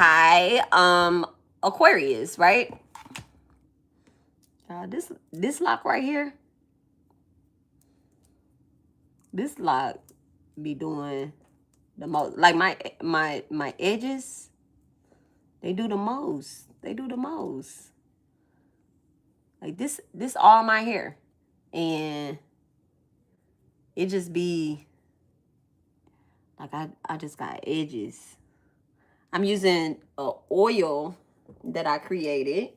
High Aquarius, right? This lock right here, this lock be doing the most. Like my edges, they do the most. They do the most. Like this all my hair, and it just be like I just got edges. I'm using a oil that I created.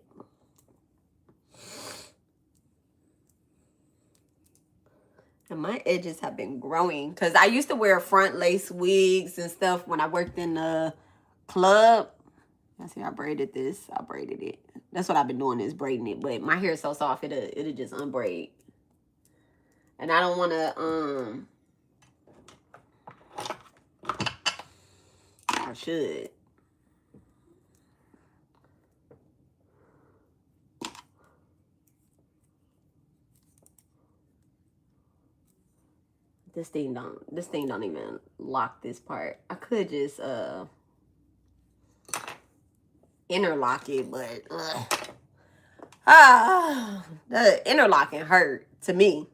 And my edges have been growing because I used to wear front lace wigs and stuff when I worked in the club. I see I braided this. I braided it. That's what I've been doing, is braiding it. But my hair is so soft, it'll just unbraid. And I don't want to, I should. This thing don't even lock this part. I could just interlock it, but the interlocking hurt to me.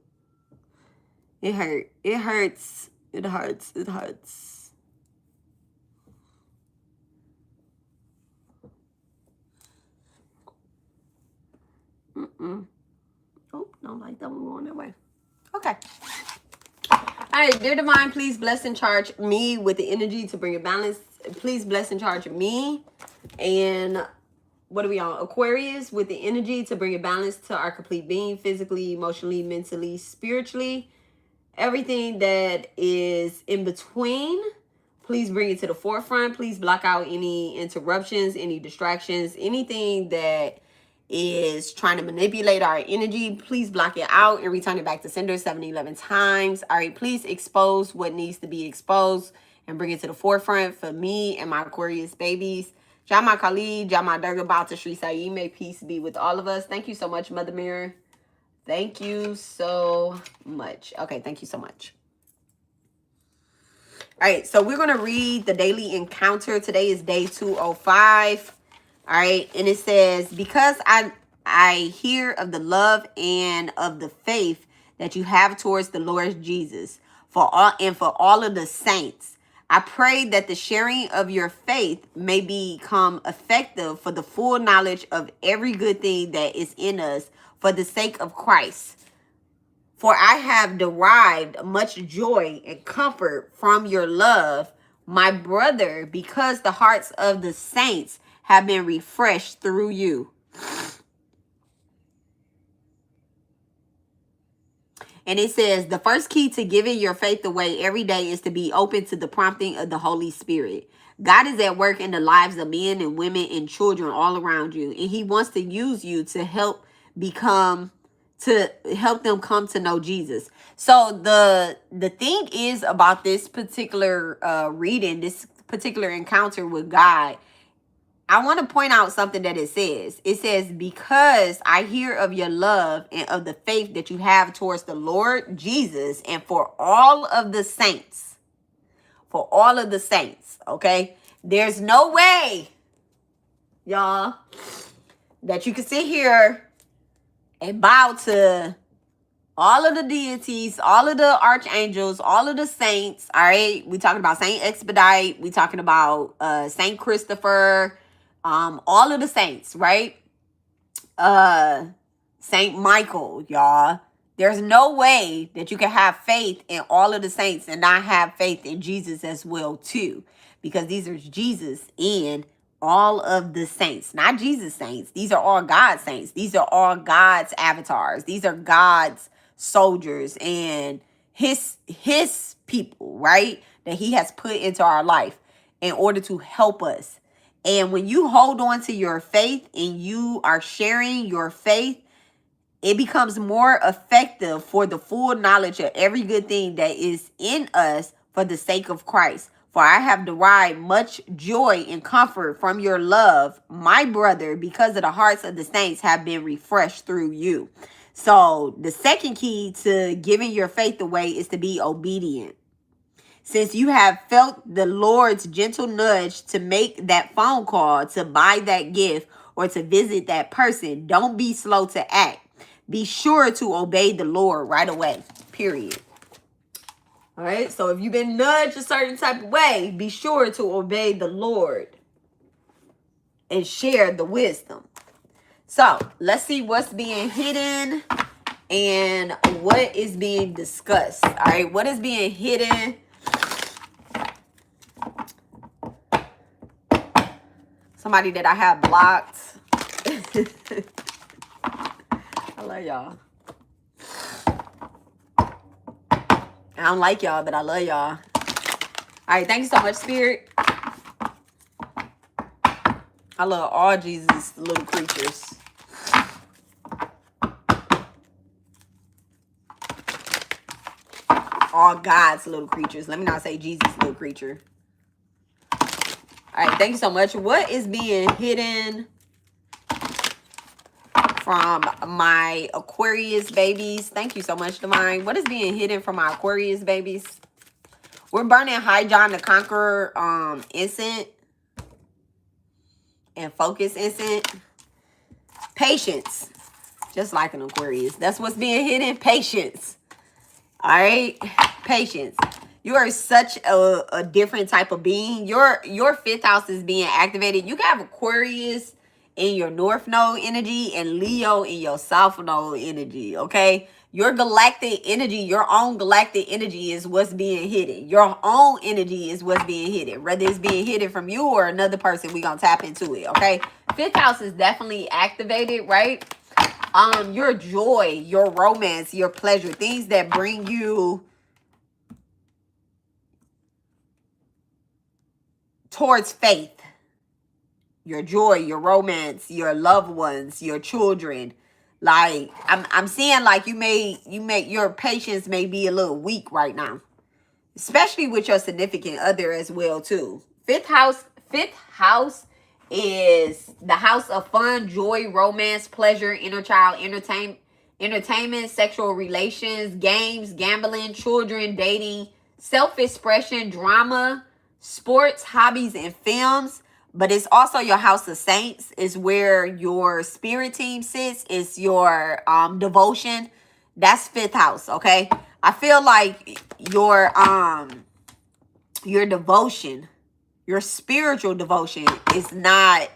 It hurt. It hurts. It hurts. It hurts. Oh, don't like that one going that way. Okay. All right, dear divine, please bless and charge me with the energy to bring a balance. Please bless and charge me. And what are we on? Aquarius, with the energy to bring a balance to our complete being, physically, emotionally, mentally, spiritually. Everything that is in between, please bring it to the forefront. Please block out any interruptions, any distractions, anything that is trying to manipulate our energy. Please block it out and return it back to sender 7-11 times. All right, please expose what needs to be exposed and bring it to the forefront for me and my Aquarius babies. Jama Kali, Jama Durga Bata Shri Sai, may peace be with all of us. Thank you so much, Mother Mirror. Thank you so much. Okay, thank you so much. All right, so we're going to read the daily encounter. Today is day 205. All right, and it says, because I hear of the love and of the faith that you have towards the Lord Jesus for all of the saints, I pray that the sharing of your faith may become effective for the full knowledge of every good thing that is in us for the sake of Christ. For I have derived much joy and comfort from your love, my brother, because the hearts of the saints have been refreshed through you. And it says, the first key to giving your faith away every day is to be open to the prompting of the Holy Spirit. God is at work in the lives of men and women and children all around you. And he wants to use you to help them come to know Jesus. So the thing is about this particular reading, this particular encounter with God, I want to point out something that it says. It says, because I hear of your love and of the faith that you have towards the Lord Jesus and for all of the saints. For all of the saints, okay? There's no way, y'all, that you can sit here and bow to all of the deities, all of the archangels, all of the saints, all right? We talking about Saint Expedite. We talking about Saint Christopher, all of the saints, right? Saint Michael, y'all. There's no way that you can have faith in all of the saints and not have faith in Jesus as well, too. Because these are Jesus and all of the saints. Not Jesus saints. These are all God's saints. These are all God's avatars. These are God's soldiers and his people, right? That he has put into our life in order to help us. And when you hold on to your faith and you are sharing your faith, it becomes more effective for the full knowledge of every good thing that is in us for the sake of Christ. For I have derived much joy and comfort from your love, my brother, because of the hearts of the saints have been refreshed through you. So the second key to giving your faith away is to be obedient. Since you have felt the Lord's gentle nudge to make that phone call, to buy that gift, or to visit that person, don't be slow to act. Be sure to obey the Lord right away. Period. All right. So if you've been nudged a certain type of way, be sure to obey the Lord and share the wisdom. So let's see what's being hidden and what is being discussed. All right. What is being hidden? Somebody that I have blocked. I love y'all. I don't like y'all, but I love y'all. All right. Thank you so much, Spirit. I love all Jesus' little creatures. All God's little creatures. Let me not say Jesus' little creature. All right. Thank you so much. What is being hidden from my Aquarius babies? Thank you so much, Divine. What is being hidden from my Aquarius babies? We're burning High John the Conqueror incense and focus incense. Patience. Just like an Aquarius. That's what's being hidden. Patience. All right. Patience. You are such a different type of being. Your fifth house is being activated. You can have Aquarius in your North Node energy and Leo in your South Node energy. Okay. Your galactic energy, your own galactic energy is what's being hidden. Your own energy is what's being hidden. Whether it's being hidden from you or another person, we're going to tap into it. Okay. Fifth house is definitely activated, right? Your joy, your romance, your pleasure, things that bring you towards faith. Your joy, your romance, your loved ones, your children. Like I'm seeing like your patience may be a little weak right now. Especially with your significant other as well too. Fifth house is the house of fun, joy, romance, pleasure, inner child, entertainment, sexual relations, games, gambling, children, dating, self-expression, drama, sports, hobbies, and films. But it's also your house of saints. Is where your spirit team sits. It's your devotion. That's fifth house, okay? I feel like your devotion, your spiritual devotion is not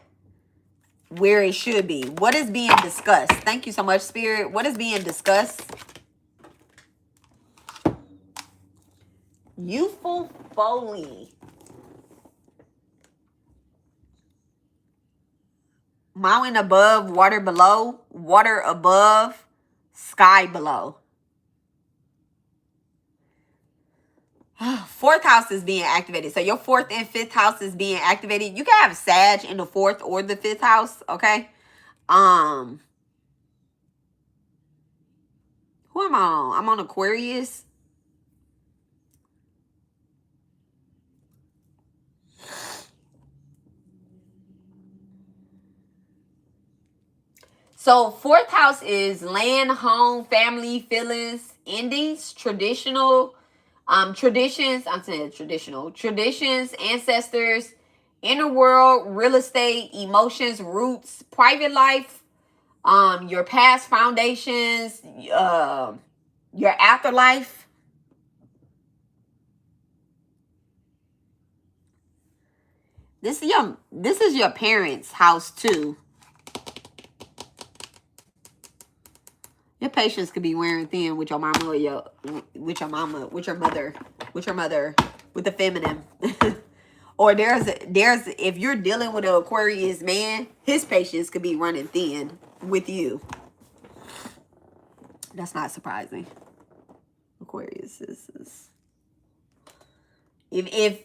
where it should be. What is being discussed? Thank you so much, Spirit. What is being discussed? Youthful folly. Mountain above, water below, water above, sky below. Fourth house is being activated. So your fourth and fifth house is being activated. You can have Sag in the fourth or the fifth house. Okay. Who am I on? I'm on Aquarius. So fourth house is land, home, family, feelings, endings, traditional, traditions. I'm saying traditional traditions, ancestors, inner world, real estate, emotions, roots, private life, your past foundations, your afterlife. This is your parents' house too. Your patience could be wearing thin with your mama or with your mother, with the feminine. Or there's if you're dealing with an Aquarius man, his patience could be running thin with you. That's not surprising. Aquarius is if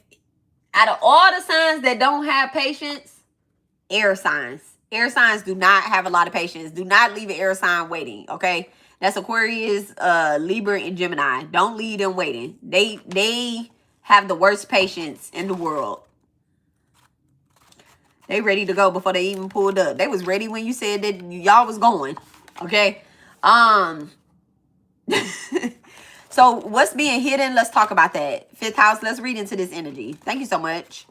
out of all the signs that don't have patience, air signs. Air signs do not have a lot of patience. Do not leave an air sign waiting, okay? That's Aquarius, Libra, and Gemini. Don't leave them waiting. They have the worst patience in the world. They ready to go before they even pulled up. They was ready when you said that y'all was going, okay? So what's being hidden? Let's talk about that. Fifth house, let's read into this energy. Thank you so much.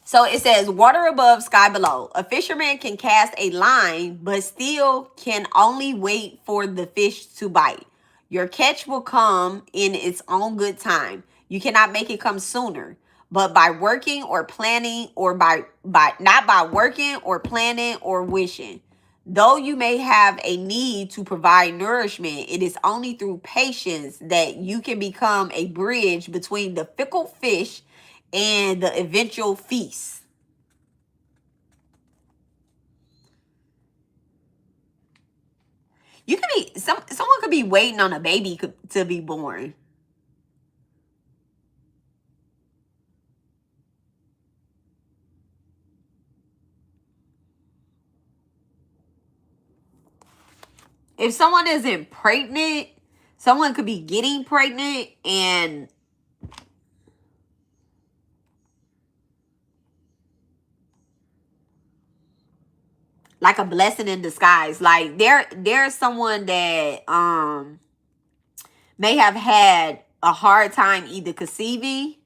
So it says, water above, sky below. A fisherman can cast a line, but still can only wait for the fish to bite. Your catch will come in its own good time. You cannot make it come sooner, but by working or planning, or by not by working or planning or wishing. Though you may have a need to provide nourishment, it is only through patience that you can become a bridge between the fickle fish and the eventual feast. You could be someone could be waiting on a baby to be born. If someone isn't pregnant, someone could be getting pregnant, and like a blessing in disguise. Like there's someone that may have had a hard time either conceiving,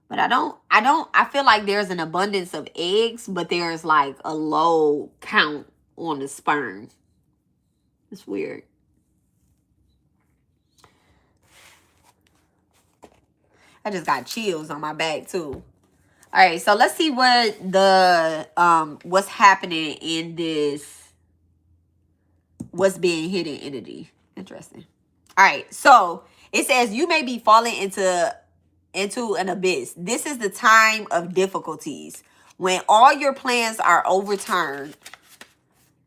but I feel like there's an abundance of eggs, but there's like a low count on the sperm. It's weird. I just got chills on my back too. All right, so let's see what the what's happening in this, what's being hidden energy. Interesting. All right, so it says you may be falling into an abyss. This is the time of difficulties when all your plans are overturned.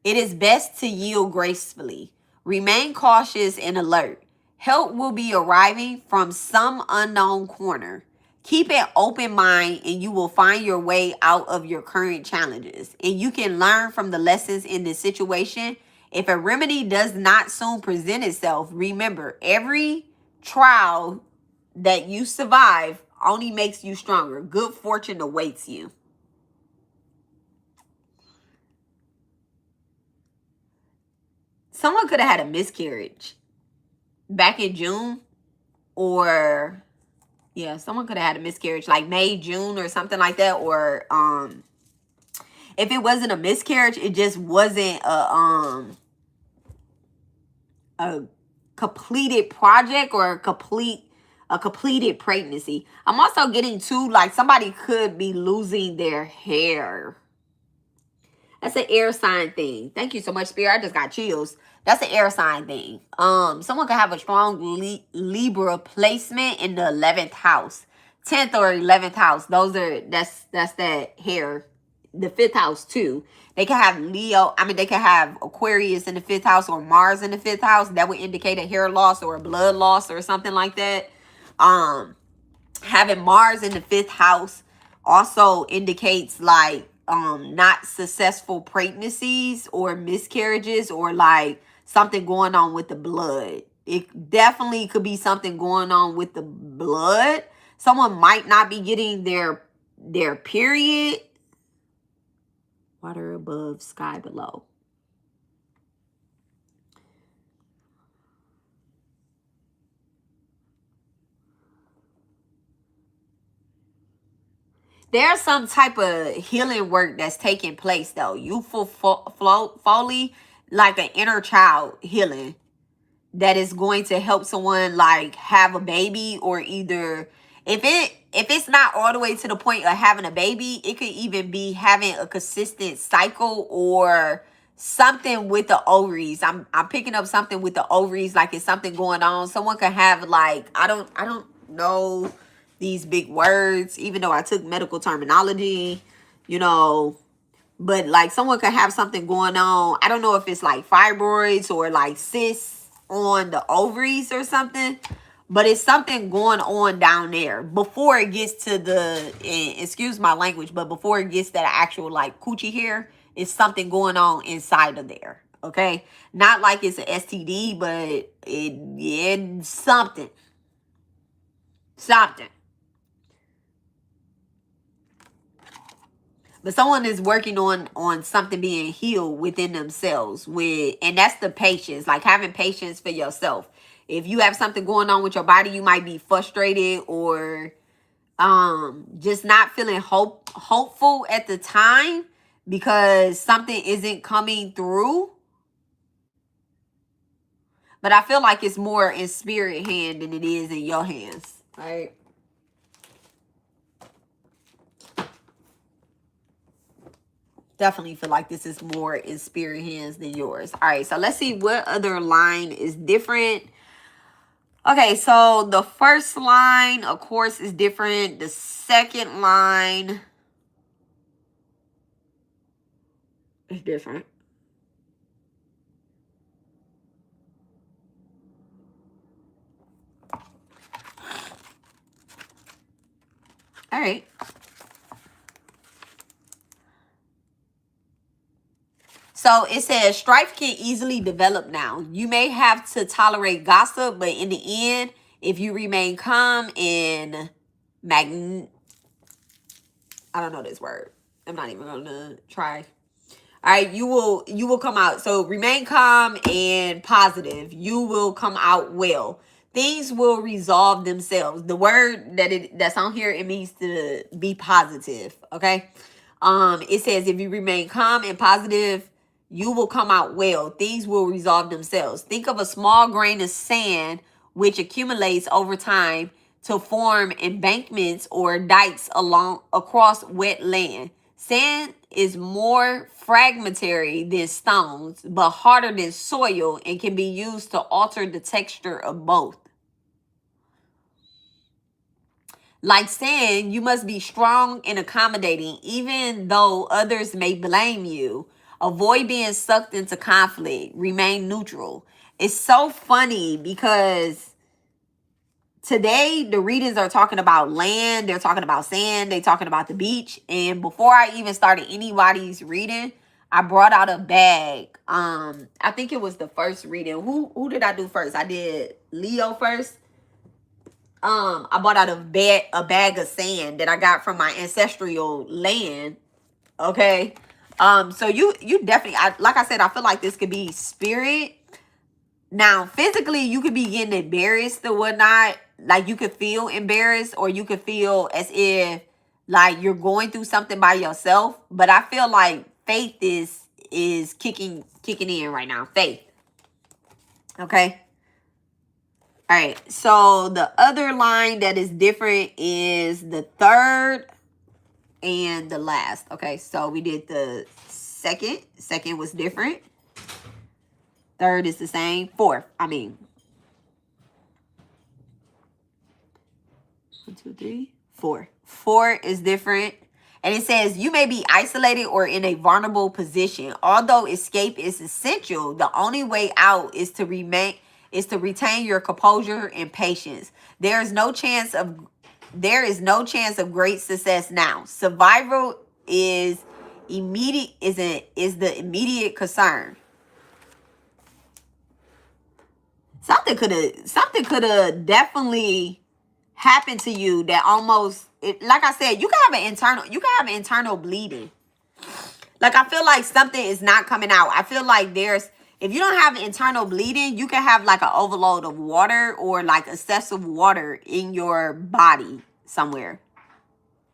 It is best to yield gracefully. Remain cautious and alert. Help will be arriving from some unknown corner. Keep an open mind and you will find your way out of your current challenges. And you can learn from the lessons in this situation. If a remedy does not soon present itself, remember, every trial that you survive only makes you stronger. Good fortune awaits you. Someone could have had a miscarriage back in June, or yeah, someone could have had a miscarriage like May, June or something like that. Or if it wasn't a miscarriage, it just wasn't a completed project or a completed pregnancy. I'm also getting to, like, somebody could be losing their hair. That's an air sign thing. Thank you so much, Spirit. I just got chills. That's an air sign thing. Someone could have a strong Libra placement in the 11th house. 10th or 11th house. That's that hair. The 5th house too. They can have Leo. I mean, they can have Aquarius in the 5th house or Mars in the 5th house. That would indicate a hair loss or a blood loss or something like that. Having Mars in the 5th house also indicates like not successful pregnancies or miscarriages, or like something going on with the blood. It definitely could be something going on with the blood. Someone might not be getting their period. Water above, sky below. There's some type of healing work that's taking place though. Youthful folly, like an inner child healing that is going to help someone like have a baby, or either if it's not all the way to the point of having a baby, it could even be having a consistent cycle or something with the ovaries. I'm picking up something with the ovaries, like it's something going on. Someone could have like, I don't know these big words, even though I took medical terminology, you know, but like someone could have something going on. I don't know if it's like fibroids or like cysts on the ovaries or something, but it's something going on down there before it gets to the, excuse my language, but before it gets to the actual like coochie hair, it's something going on inside of there. Okay. Not like it's an STD, but it's something. But someone is working on something being healed within themselves, and that's the patience, like having patience for yourself. If you have something going on with your body, you might be frustrated or just not feeling hopeful at the time because something isn't coming through. But I feel like it's more in spirit hand than it is in your hands, right? Definitely feel like this is more in spirit hands than yours. All right, so let's see what other line is different. Okay, so the first line, of course, is different. The second line is different. All right. So it says strife can easily develop now. You may have to tolerate gossip, but in the end, if you remain calm and I don't know this word. I'm not even gonna try. All right, you will come out. So remain calm and positive. You will come out well. Things will resolve themselves. The word that's on here, it means to be positive. Okay. It says if you remain calm and positive, you will come out well. Things will resolve themselves. Think of a small grain of sand which accumulates over time to form embankments or dikes across wet land. Sand is more fragmentary than stones, but harder than soil and can be used to alter the texture of both. Like sand, you must be strong and accommodating, even though others may blame you. Avoid being sucked into conflict. Remain neutral. It's so funny because today the readings are talking about land, they're talking about sand, they're talking about the beach. And before I even started anybody's reading, I brought out a bag. I think it was the first reading. Who did I do first? I did Leo first. I bought out a bag of sand that I got from my ancestral land. Okay. So you definitely, like I said, I feel like this could be spirit. Now, physically, you could be getting embarrassed or whatnot. Like you could feel embarrassed, or you could feel as if like you're going through something by yourself. But I feel like faith is kicking in right now. Faith. Okay. All right. So the other line that is different is the third and the last. Okay. So we did the second. Second was different. Third is the same. Fourth, I mean. 1, 2, 3, 4. 4 is different. And it says you may be isolated or in a vulnerable position. Although escape is essential, the only way out is to retain your composure and patience. There is no chance of great success now. Survival is the immediate concern. Something could have definitely happened to you that almost, like I said, you can have internal bleeding. Like I feel like something is not coming out. I feel like if you don't have internal bleeding, you can have like an overload of water or like excessive water in your body somewhere.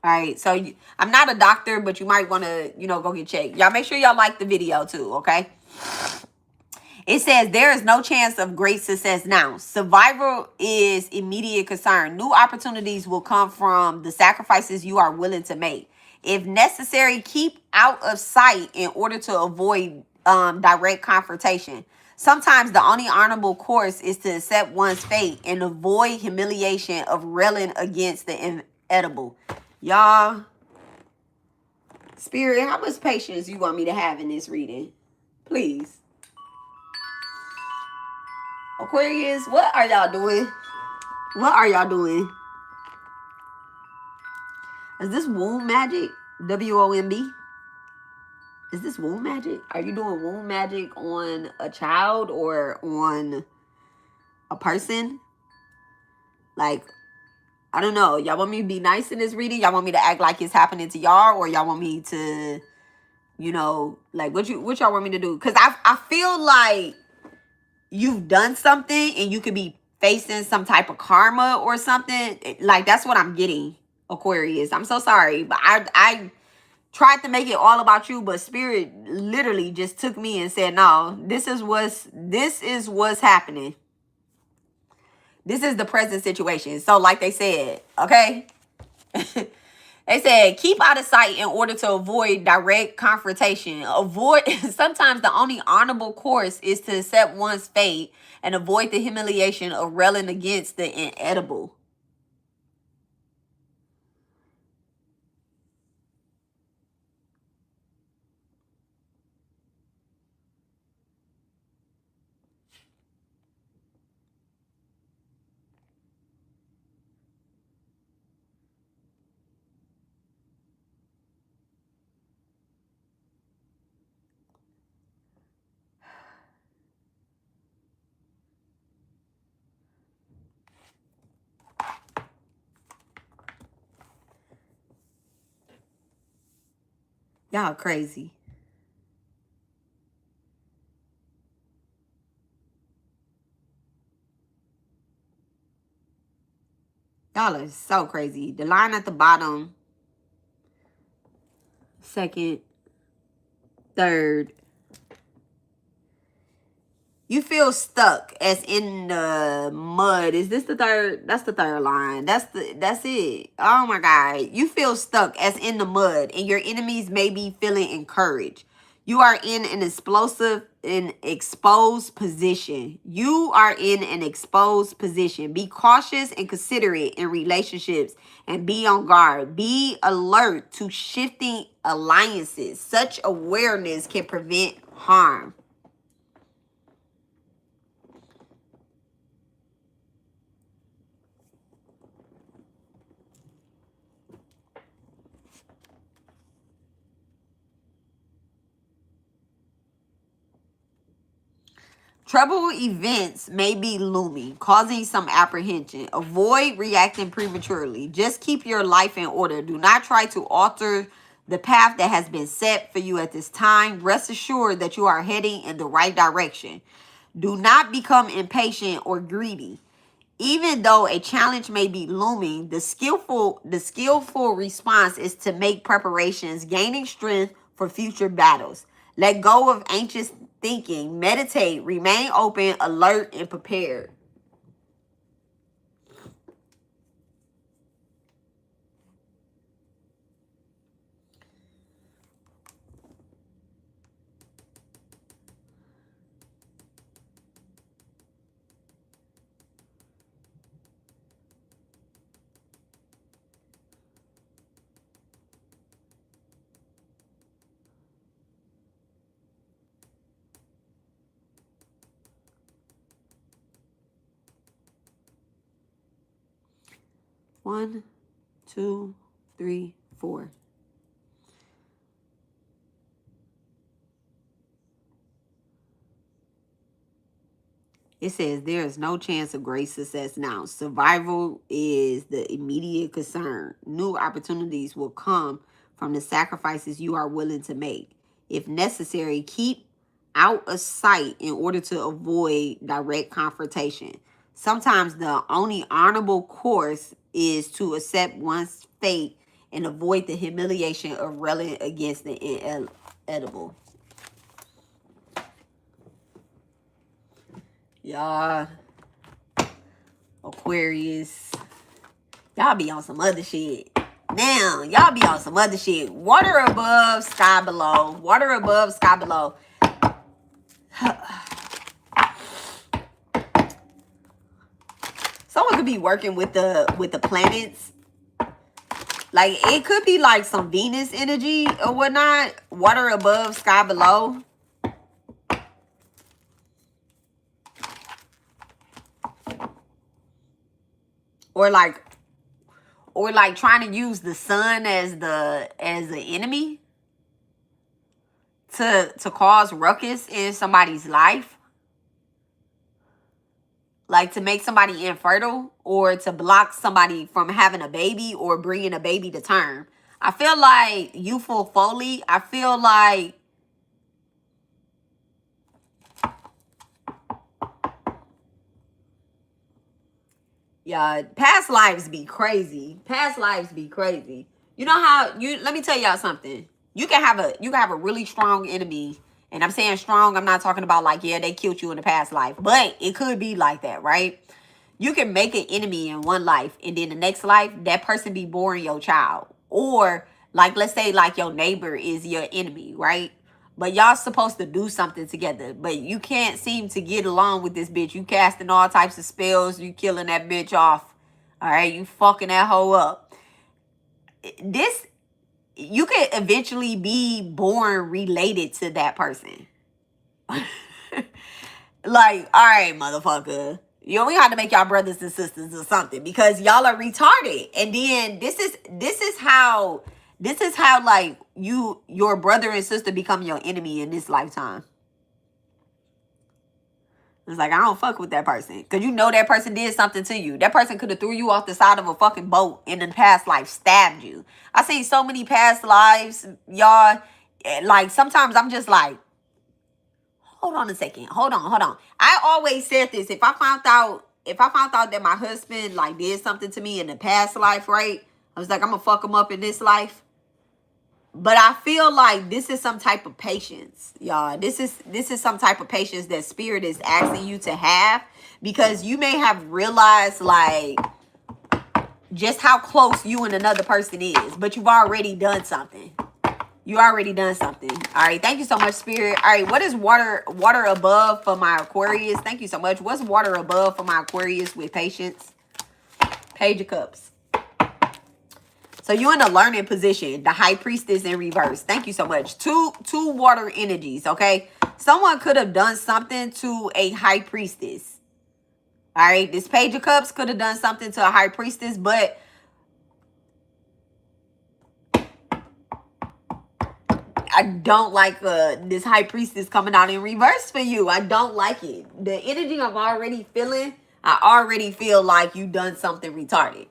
All right. So I'm not a doctor, but you might want to, go get checked. Y'all make sure y'all like the video too. Okay. It says there is no chance of great success now. Survival is immediate concern. New opportunities will come from the sacrifices you are willing to make. If necessary, keep out of sight in order to avoid direct confrontation. Sometimes the only honorable course is to accept one's fate and avoid humiliation of railing against the inevitable. Y'all, Spirit, how much patience you want me to have in this reading? Please. Aquarius, what are y'all doing? What are y'all doing? Is this womb magic? WOMB? Is this womb magic? Are you doing womb magic on a child or on a person? Like, I don't know. Y'all want me to be nice in this reading? Y'all want me to act like it's happening to y'all, or y'all want me to, you know, like what y'all want me to do? Because I feel like you've done something and you could be facing some type of karma or something. Like that's what I'm getting, Aquarius. I'm so sorry, but I tried to make it all about you, but Spirit literally just took me and said, no, this is what's happening. This is the present situation. So like they said, okay? They said, keep out of sight in order to avoid direct confrontation. Sometimes the only honorable course is to accept one's fate and avoid the humiliation of railing against the inedible. Y'all crazy. Y'all are so crazy. The line at the bottom, second, third. You feel stuck as in the mud. Is this the third? That's the third line. That's it. Oh my God. You feel stuck as in the mud and your enemies may be feeling encouraged. You are in an exposed position. You are in an exposed position. Be cautious and considerate in relationships and be on guard. Be alert to shifting alliances. Such awareness can prevent harm. Trouble events may be looming, causing some apprehension. Avoid reacting prematurely. Just keep your life in order. Do not try to alter the path that has been set for you at this time. Rest assured that you are heading in the right direction. Do not become impatient or greedy. Even though a challenge may be looming, the skillful response is to make preparations, gaining strength for future battles. Let go of anxious thinking, meditate, remain open, alert, and prepared. One, two, three, four. It says there is no chance of great success now. Survival is the immediate concern. New opportunities will come from the sacrifices you are willing to make. If necessary, keep out of sight in order to avoid direct confrontation. Sometimes the only honorable course is to accept one's fate and avoid the humiliation of railing against the inedible. Y'all, Aquarius, y'all be on some other shit. Now, y'all be on some other shit. Water above, sky below. Water above, sky below. Someone could be working with the planets. Like, it could be like some Venus energy or whatnot. Water above, sky below. Or like trying to use the sun as the enemy to cause ruckus in somebody's life. like to make somebody infertile or to block somebody from having a baby or bringing a baby to term. I feel like youthful folly. I feel like yeah, past lives be crazy. Past lives be crazy. You know how let me tell y'all something. You can have a really strong enemy. And I'm saying strong, I'm not talking about like, yeah, they killed you in the past life. But it could be like that, right? You can make an enemy in one life, and then the next life, that person be born your child. Or like, let's say like your neighbor is your enemy, right? But y'all supposed to do something together. But you can't seem to get along with this bitch. You casting all types of spells. You killing that bitch off. All right, you fucking that hoe up. This, you could eventually be born related to that person. Like, all right, motherfucker. You only have to make y'all brothers and sisters or something because y'all are retarded. And then this is how like your brother and sister become your enemy in this lifetime. It's like, I don't fuck with that person. Because you know that person did something to you. That person could have threw you off the side of a fucking boat in the past life, stabbed you. I seen so many past lives, y'all. Like, sometimes I'm just like, hold on a second. Hold on. I always said this. If I found out that my husband, like, did something to me in the past life, right? I was like, I'm going to fuck him up in this life. But I feel like this is some type of patience, y'all. This is some type of patience that spirit is asking you to have, because you may have realized like just how close you and another person is, but you've already done something. You already done something. All right. Thank you so much, spirit. All right. What is water above for my Aquarius? Thank you so much. What's water above for my Aquarius with patience? Page of Cups. So you're in a learning position. The High Priestess in reverse. Thank you so much. Two water energies, okay? Someone could have done something to a High Priestess. All right? This Page of Cups could have done something to a High Priestess, but I don't like this High Priestess coming out in reverse for you. I don't like it. The energy I'm already feeling, I already feel like you done something retarded.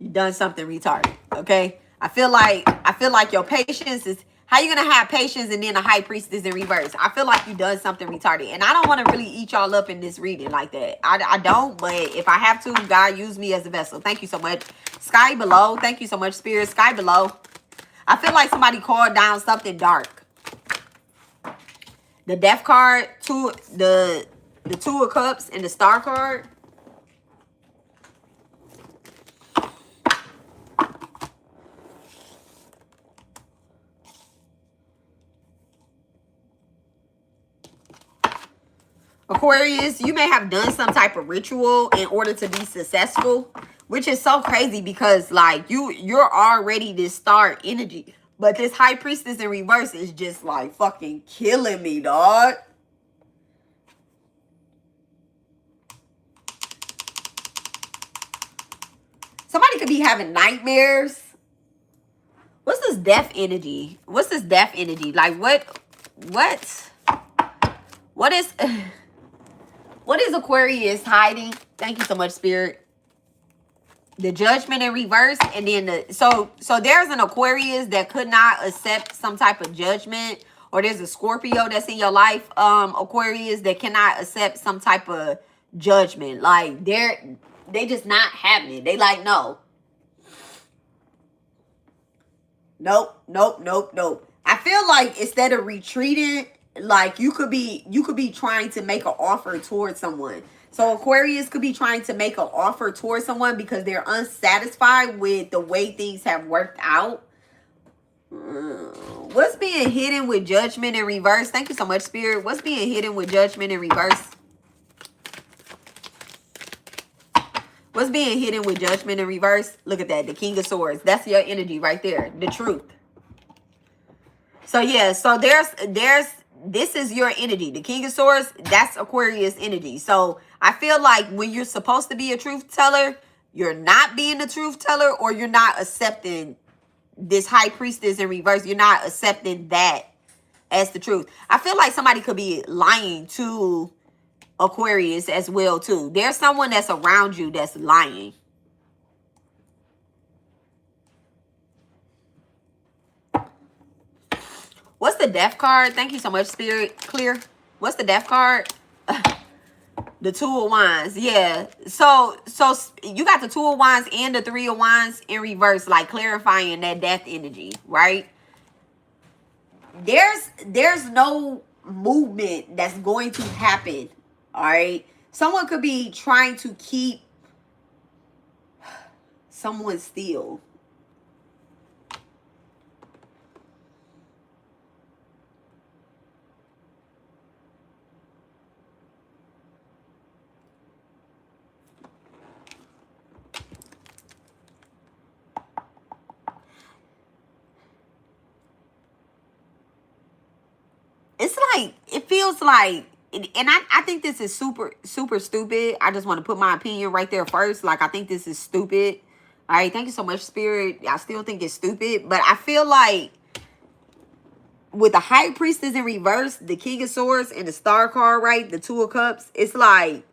You done something retarded, okay? I feel like your patience is, how you gonna have patience and then a High Priestess in reverse? I feel like you done something retarded, and I don't want to really eat y'all up in this reading like that. I don't, but if I have to, God use me as a vessel. Thank you so much. Sky below. Thank you so much, spirit. Sky below. I feel like somebody called down something dark. The Death card, the Two of Cups, and the Star card. Aquarius, you may have done some type of ritual in order to be successful, which is so crazy because like you're already this star energy, but this High Priestess in reverse is just like fucking killing me, dog. Somebody could be having nightmares. What's this death energy? What's this death energy? Like what is Aquarius hiding? Thank you so much, spirit. The Judgment in reverse, and then so there's an Aquarius that could not accept some type of judgment, or there's a Scorpio that's in your life, Aquarius, that cannot accept some type of judgment. Like they just not having it. They like, no. Nope. I feel like instead of retreating, like you could be trying to make an offer towards someone. So Aquarius could be trying to make an offer towards someone because they're unsatisfied with the way things have worked out. What's being hidden with Judgment in reverse? Thank you so much, spirit. What's being hidden with Judgment in reverse? What's being hidden with Judgment in reverse? Look at that. The King of Swords. That's your energy right there. The truth. So yeah, so this is your energy. The King of Swords, that's Aquarius energy. So I feel like when you're supposed to be a truth teller, you're not being a truth teller, or you're not accepting this High Priestess in reverse. You're not accepting that as the truth. I feel like somebody could be lying to Aquarius, as well too. There's someone that's around you that's lying. What's the death card? Thank you so much, Spirit. Clear. What's the death card? The Two of Wands. Yeah. So you got the Two of Wands and the Three of Wands in reverse, like clarifying that death energy, right? There's no movement that's going to happen. All right. Someone could be trying to keep someone still. It's like, it feels like, and I think this is super stupid. I just want to put my opinion right there first. Like, I think this is stupid. All right, thank you so much, Spirit. I still think it's stupid, but I feel like with the High Priestess in reverse, the King of Swords, and the Star card, right, the Two of Cups, it's like,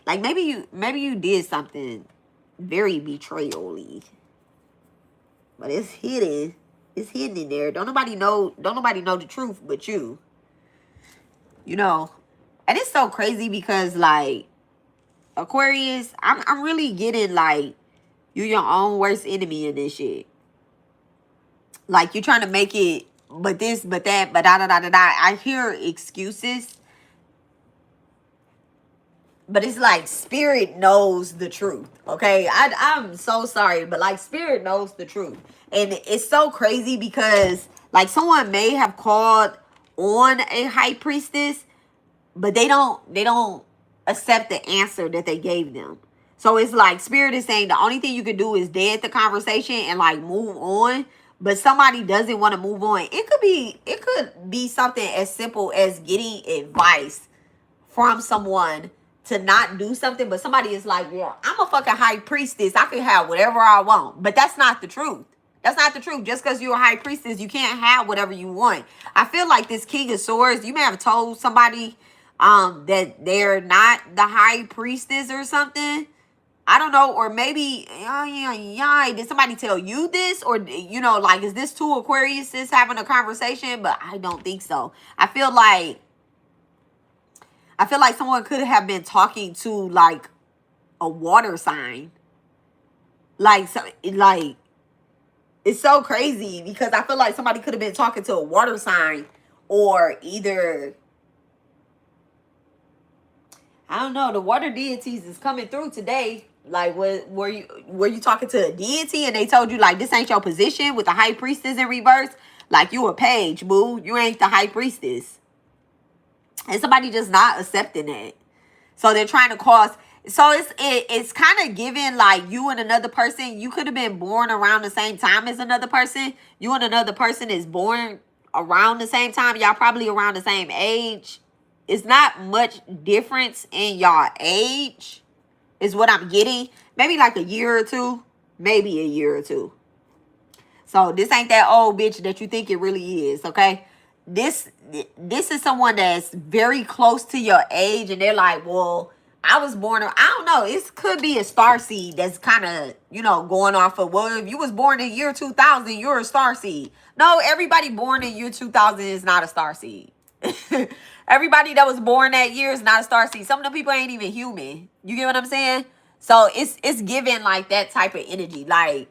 maybe you did something very betrayal-y, but it's hidden. It's hidden in there. Don't nobody know the truth but you. You know. And it's so crazy because, like, Aquarius, I'm really getting, like, you're your own worst enemy in this shit. Like, you're trying to make it, but this, but that, but da-da-da-da-da. I hear excuses. But it's like Spirit knows the truth, okay? I'm so sorry, but like Spirit knows the truth. And it's so crazy because like someone may have called on a High Priestess, but they don't accept the answer that they gave them. So it's like Spirit is saying the only thing you can do is dead the conversation and like move on. But somebody doesn't want to move on. It could be something as simple as getting advice from someone to not do something, but somebody is like, yeah, I'm a fucking High Priestess. I can have whatever I want. But that's not the truth. That's not the truth. Just because you're a High Priestess, you can't have whatever you want. I feel like this King of Swords, you may have told somebody that they're not the High Priestess or something. I don't know. Or maybe, did somebody tell you this? Or, you know, like, is this two Aquariuses having a conversation? But I don't think so. I feel like someone could have been talking to like a water sign. Like it's so crazy because I feel like somebody could have been talking to a water sign, or either, I don't know, the water deities is coming through today. Like, were you talking to a deity and they told you like this ain't your position with the High Priestess in reverse? Like, you a page, boo. You ain't the High Priestess. And somebody just not accepting it. So they're trying to cause. So it's kind of giving like you and another person. You could have been born around the same time as another person. You and another person is born around the same time. Y'all probably around the same age. It's not much difference in y'all age is what I'm getting. Maybe like a year or two. Maybe a year or two. So this ain't that old bitch that you think it really is, okay? This is someone that's very close to your age, and they're like, well, I was born, I don't know, it could be a star seed that's kind of, you know, going off of, well, if you was born in year 2000, you're a star seed. No, everybody born in year 2000 is not a star seed. Everybody that was born that year is not a star seed. Some of the people ain't even human. You get what I'm saying? So it's giving like that type of energy, like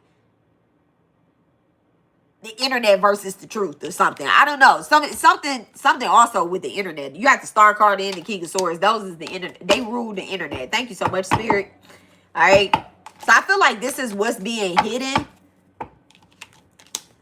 the internet versus the truth or something. I don't know. Something also with the internet. You have the Star card and the King of Swords. Those is the internet. They rule the internet. Thank you so much, Spirit. All right. So I feel like this is what's being hidden.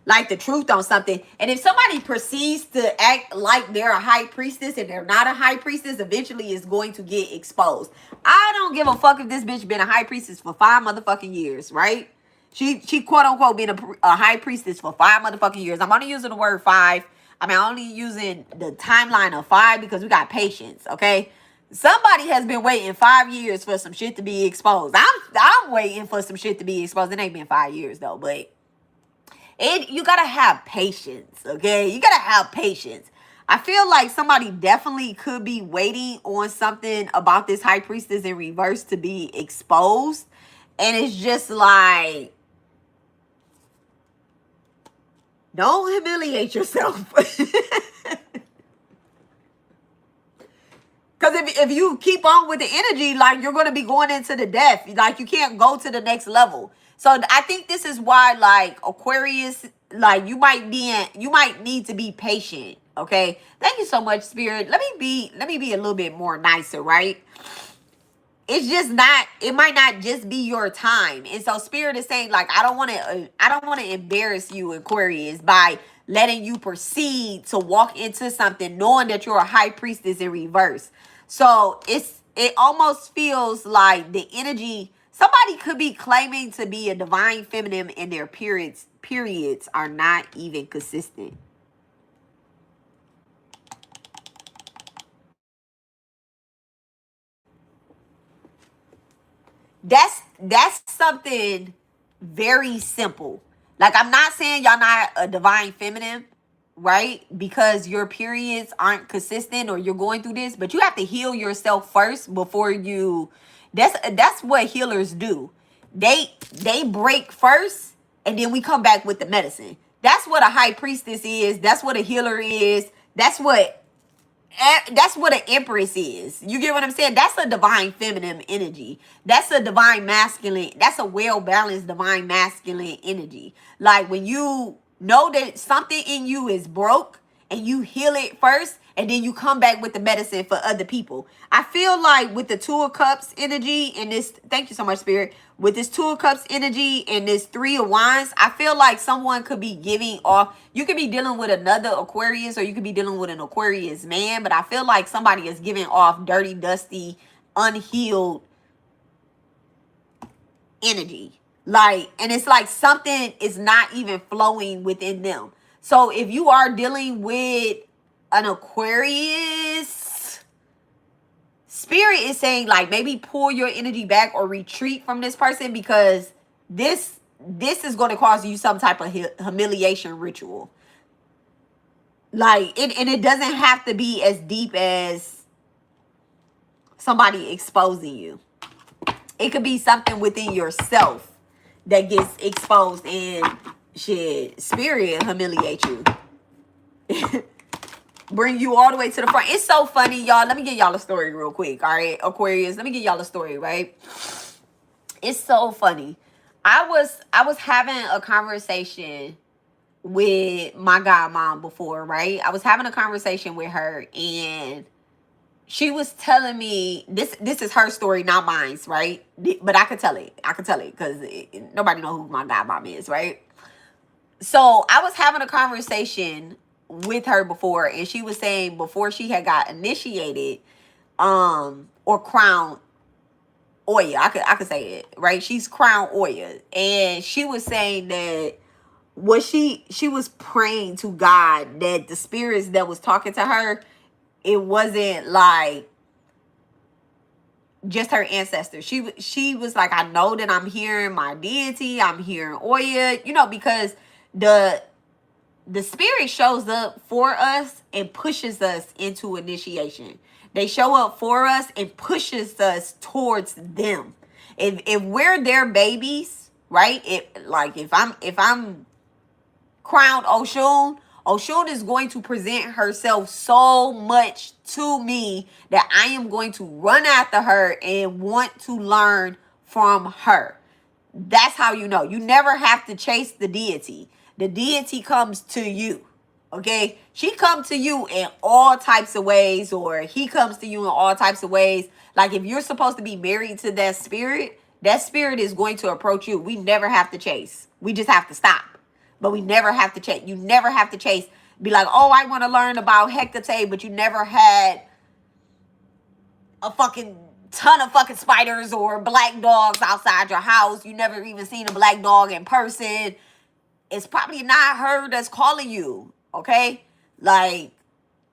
Like the truth on something. And if somebody proceeds to act like they're a High Priestess and they're not a High Priestess, eventually it's going to get exposed. I don't give a fuck if this bitch been a High Priestess for 5 motherfucking years, right? She quote unquote been a High Priestess for 5 motherfucking years. I'm only using the word 5. I mean, I'm only using the timeline of 5 because we got patience, okay? Somebody has been waiting 5 years for some shit to be exposed. I'm waiting for some shit to be exposed. It ain't been 5 years though, but You gotta have patience, okay? You gotta have patience. I feel like somebody definitely could be waiting on something about this high priestess in reverse to be exposed. And it's just like, don't humiliate yourself. Because if you keep on with the energy, like, you're going to be going into the death. Like, you can't go to the next level. So I think this is why, like, Aquarius, like, you might need to be patient. Okay. Thank you so much, Spirit. Let me be a little bit more nicer, right? It's just not, it might not just be your time. And so Spirit is saying, like, I don't want to embarrass you, Aquarius, by letting you proceed to walk into something knowing that you're a high priestess in reverse. So it almost feels like the energy, somebody could be claiming to be a divine feminine and their periods are not even consistent. That's something very simple. Like, I'm not saying y'all not a divine feminine, right? Because your periods aren't consistent or you're going through this, but you have to heal yourself first before you. That's what healers do. They break first and then we come back with the medicine. That's what a high priestess is. That's what a healer is. That's what an empress is. You get what I'm saying? That's a divine feminine energy. That's a divine masculine. That's a well-balanced divine masculine energy. Like, when you know that something in you is broke and you heal it first and then you come back with the medicine for other people. I feel like with the Two of Cups energy and this, thank you so much, Spirit. With this Two of Cups energy and this Three of Wands, I feel like someone could be giving off, you could be dealing with another Aquarius or you could be dealing with an Aquarius man, but I feel like somebody is giving off dirty, dusty, unhealed energy. Like, and it's like something is not even flowing within them. So if you are dealing with an Aquarius, Spirit is saying, like, maybe pull your energy back or retreat from this person, because this is going to cause you some type of humiliation ritual. Like, and it doesn't have to be as deep as somebody exposing you. It could be something within yourself that gets exposed and shit, Spirit humiliate you. Bring you all the way to the front. It's so funny, y'all. Let me give y'all a story real quick. All right, Aquarius. Let me give y'all a story, right? It's so funny. I was having a conversation with my godmom before, right? I was having a conversation with her and she was telling me, this is her story, not mine, right? But I could tell it. Because nobody knows who my godmom is, right? So I was having a conversation with her before, and she was saying before she had got initiated, or crowned Oya, I could say it, right? She's crowned Oya, and she was saying that what she was praying to God that the spirits that was talking to her, it wasn't like just her ancestors. She was like, I know that I'm hearing my deity, I'm hearing Oya, because the spirit shows up for us and pushes us into initiation. They show up for us and pushes us towards them. If we're their babies, right? If I'm crowned Oshun is going to present herself so much to me that I am going to run after her and want to learn from her. That's how you know. You never have to chase the deity. The deity comes to you. Okay? She comes to you in all types of ways, or he comes to you in all types of ways. Like, if you're supposed to be married to that spirit is going to approach you. We never have to chase. We just have to stop. But we never have to chase. You never have to chase. Be like, oh, I want to learn about Hecate, but you never had a fucking ton of fucking spiders or black dogs outside your house. You never even seen a black dog in person. It's probably not her that's calling you, okay? Like,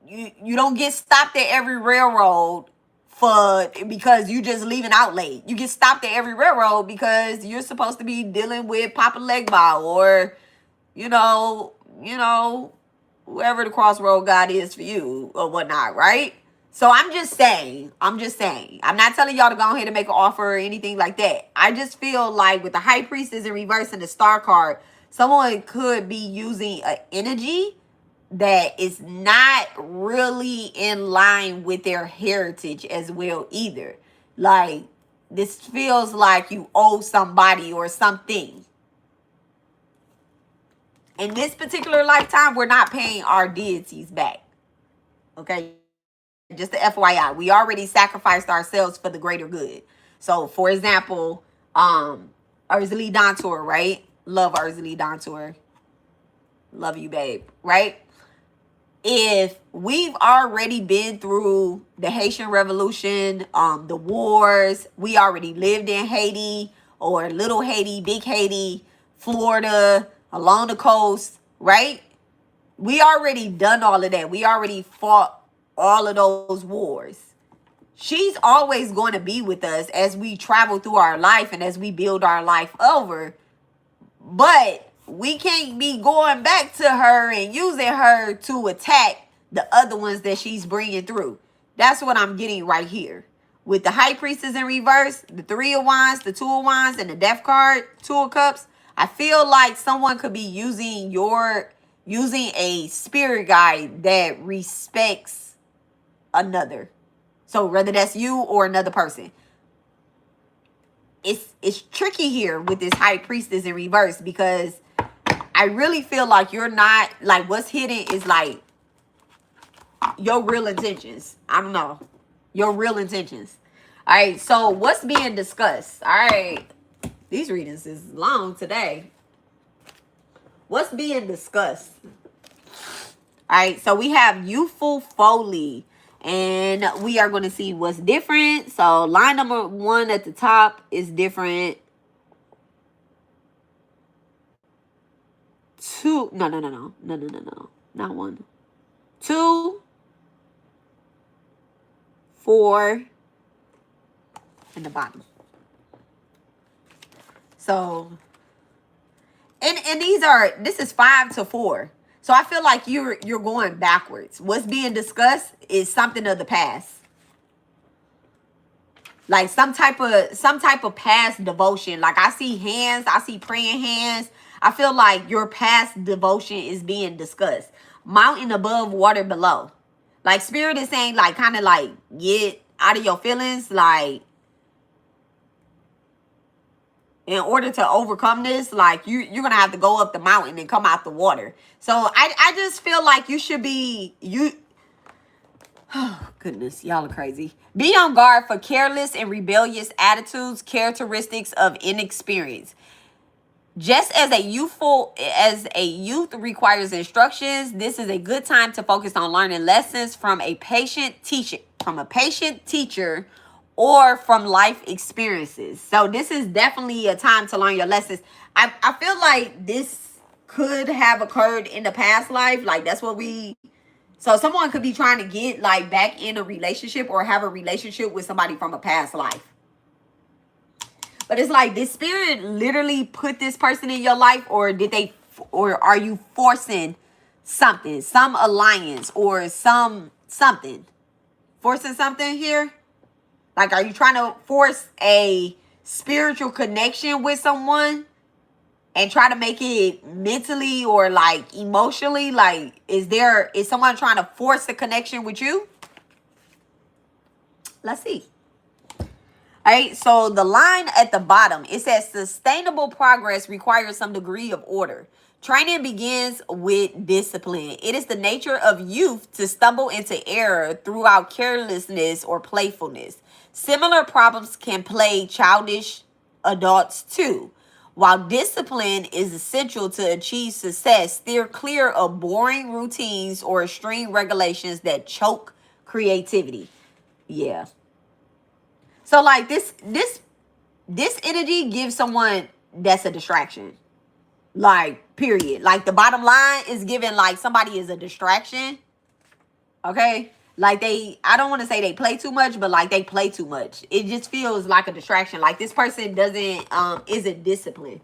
you don't get stopped at every railroad because you just leaving out late. You get stopped at every railroad because you're supposed to be dealing with Papa Legba or you know, whoever the crossroad God is for you or whatnot, right? So I'm just saying. I'm not telling y'all to go ahead and make an offer or anything like that. I just feel like with the High Priestess in reverse and the Star card, someone could be using an energy that is not really in line with their heritage as well either. Like, this feels like you owe somebody or something. In this particular lifetime, we're not paying our deities back. Okay? Just the FYI, we already sacrificed ourselves for the greater good. So, for example, Ursula Dantor, right? Love Ursula Dantor. Love you, babe, right? If we've already been through the Haitian Revolution, the wars, we already lived in Haiti or Little Haiti, Big Haiti, Florida, along the coast, right? We already done all of that. We already fought all of those wars. She's always going to be with us as we travel through our life and as we build our life over. But we can't be going back to her and using her to attack the other ones that she's bringing through. That's what I'm getting right here. With the High Priestess in reverse, the Three of Wands, the Two of Wands, and the Death card, Two of Cups, I feel like someone could be using a spirit guide that respects another. So whether that's you or another person. It's tricky here with this High Priestess in reverse because I really feel like you're not, like, what's hidden is like your real intentions. I don't know. Your real intentions. All right. So what's being discussed? All right. These readings is long today. What's being discussed? All right. So we have youthful folly. And we are going to see what's different. So line number 1 at the top is different. 2. No. Not 1. 2, 4, and the bottom. So, and this is 5 to 4. So I feel like you're going backwards. What's being discussed is something of the past. Like some type of past devotion. Like I see hands, I see praying hands. I feel like your past devotion is being discussed. Mountain above, water below. Like Spirit is saying, like, kind of like get out of your feelings, like, in order to overcome this, like, you're going to have to go up the mountain and come out the water. So I just feel like you should be, oh, goodness, y'all are crazy. Be on guard for careless and rebellious attitudes, characteristics of inexperience. Just as a youth requires instructions, this is a good time to focus on learning lessons from a patient teacher, or from life experiences. So this is definitely a time to learn your lessons. I feel like this could have occurred in the past life. Like that's what so someone could be trying to get like back in a relationship or have a relationship with somebody from a past life. But it's like, did Spirit literally put this person in your life, or are you forcing something, some alliance or something? Forcing something here? Like, are you trying to force a spiritual connection with someone and try to make it mentally or like emotionally? Like, is someone trying to force a connection with you? Let's see. All right, so the line at the bottom, it says sustainable progress requires some degree of order. Training begins with discipline. It is the nature of youth to stumble into error throughout carelessness or playfulness. Similar problems can plague childish adults too. While discipline is essential to achieve success, steer clear of boring routines or extreme regulations that choke creativity. Yeah. So like this energy gives someone that's a distraction. Like, period. Like the bottom line is giving like somebody is a distraction. Okay? Like I don't want to say they play too much, but like they play too much. It just feels like a distraction. Like this person isn't disciplined.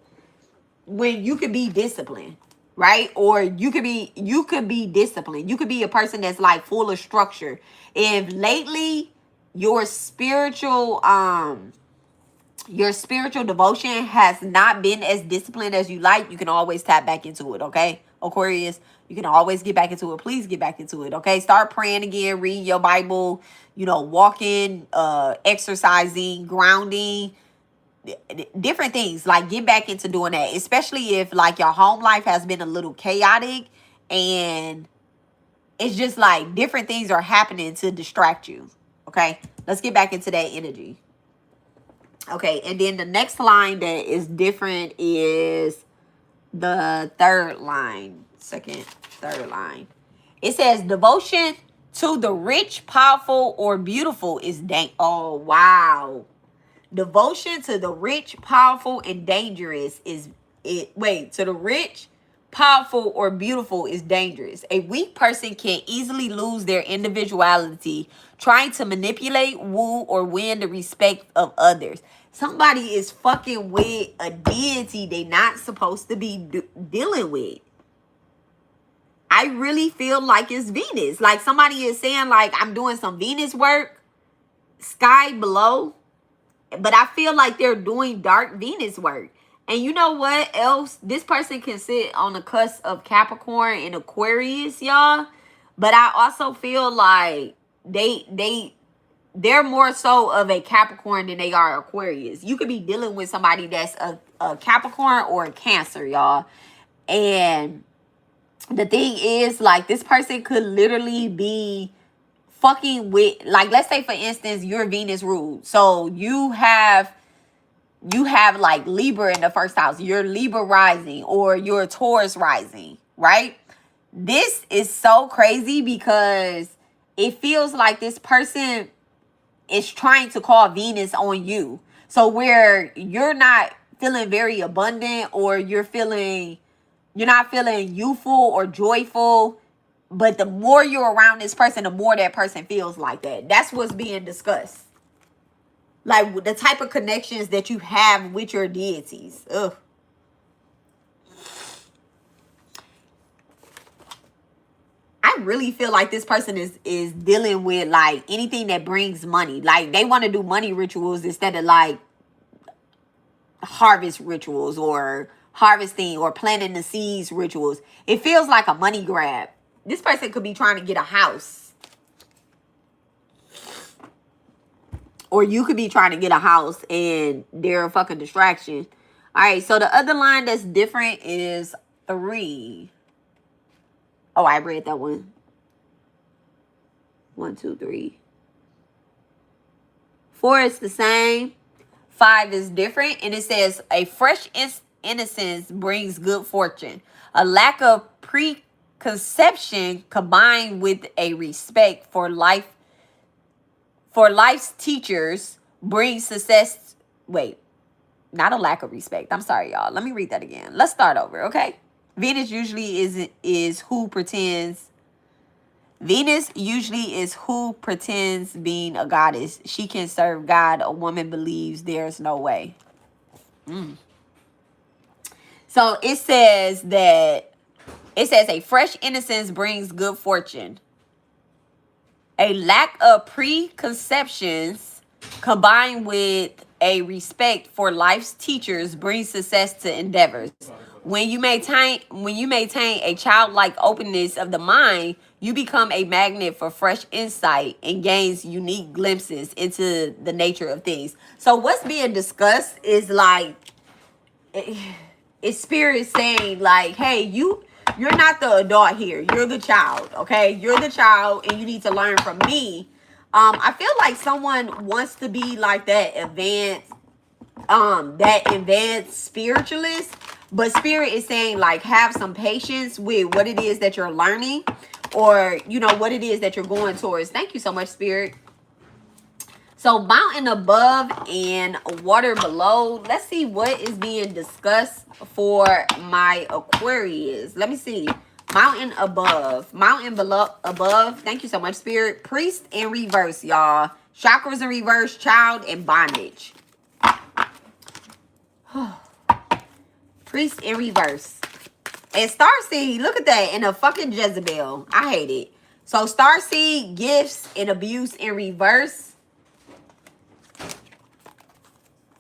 When you could be disciplined. right? Or you could be disciplined. You could be a person that's like full of structure. If lately your spiritual devotion has not been as disciplined as you like, you can always tap back into it, okay? Aquarius, you can always get back into it. Please get back into it, okay? Start praying again, reading your Bible, walking, exercising, grounding, different things. Like, get back into doing that, especially if like your home life has been a little chaotic and it's just like different things are happening to distract you, okay? Let's get back into that energy. Okay, and then the next line that is different is the third line. Third line. It says devotion to the rich, powerful, or beautiful is oh, wow. Devotion to the rich, powerful, and dangerous is to the rich, powerful, or beautiful is dangerous. A weak person can easily lose their individuality trying to manipulate, woo, or win the respect of others. Somebody is fucking with a deity they not supposed to be dealing with. I really feel like it's Venus. Like somebody is saying like, I'm doing some Venus work, sky below. But I feel like they're doing dark Venus work. And you know what else? This person can sit on the cusp of Capricorn and Aquarius, y'all. But I also feel like they're more so of a Capricorn than they are Aquarius. You could be dealing with somebody that's a Capricorn or a Cancer, y'all. And the thing is, like, this person could literally be fucking with, like, let's say for instance, your Venus ruled. So you have like Libra in the first house. You're Libra rising or you're Taurus rising, right? This is so crazy because it feels like this person is trying to call Venus on you. So where you're not feeling very abundant or you're not feeling youthful or joyful, but the more you're around this person, the more that person feels like that. That's what's being discussed. Like the type of connections that you have with your deities. Ugh. I really feel like this person is dealing with like anything that brings money. Like they want to do money rituals instead of like harvest rituals or harvesting or planting the seeds rituals. It feels like a money grab. This person could be trying to get a house. Or you could be trying to get a house and they're a fucking distraction. All right, so the other line that's different is 3. Oh, I read that one. 1, 2, 3. 4 is the same. 5 is different. And it says, a fresh innocence brings good fortune. A lack of preconception combined with a respect for life's teachers brings success. Wait, not a lack of respect. I'm sorry, y'all. Let me read that again. Let's start over, okay? Venus usually is who pretends being a goddess. She can serve God. A woman believes there's no way. So it says a fresh innocence brings good fortune. A lack of preconceptions combined with a respect for life's teachers brings success to endeavors. When you maintain a childlike openness of the mind, you become a magnet for fresh insight and gains unique glimpses into the nature of things. So what's being discussed is like, it's spirit saying like, hey, you're not the adult here. You're the child, okay? You're the child and you need to learn from me. I feel like someone wants to be like that advanced spiritualist, but spirit is saying like, have some patience with what it is that you're learning or, what it is that you're going towards. Thank you so much, spirit. So mountain above and water below. Let's see what is being discussed for my Aquarius. Let me see. Mountain above. Mountain below above. Thank you so much, spirit. Priest in reverse, y'all. Chakras in reverse. Child and bondage. Priest in reverse. And Starseed, look at that. And a fucking Jezebel. I hate it. So Starseed, gifts and abuse in reverse.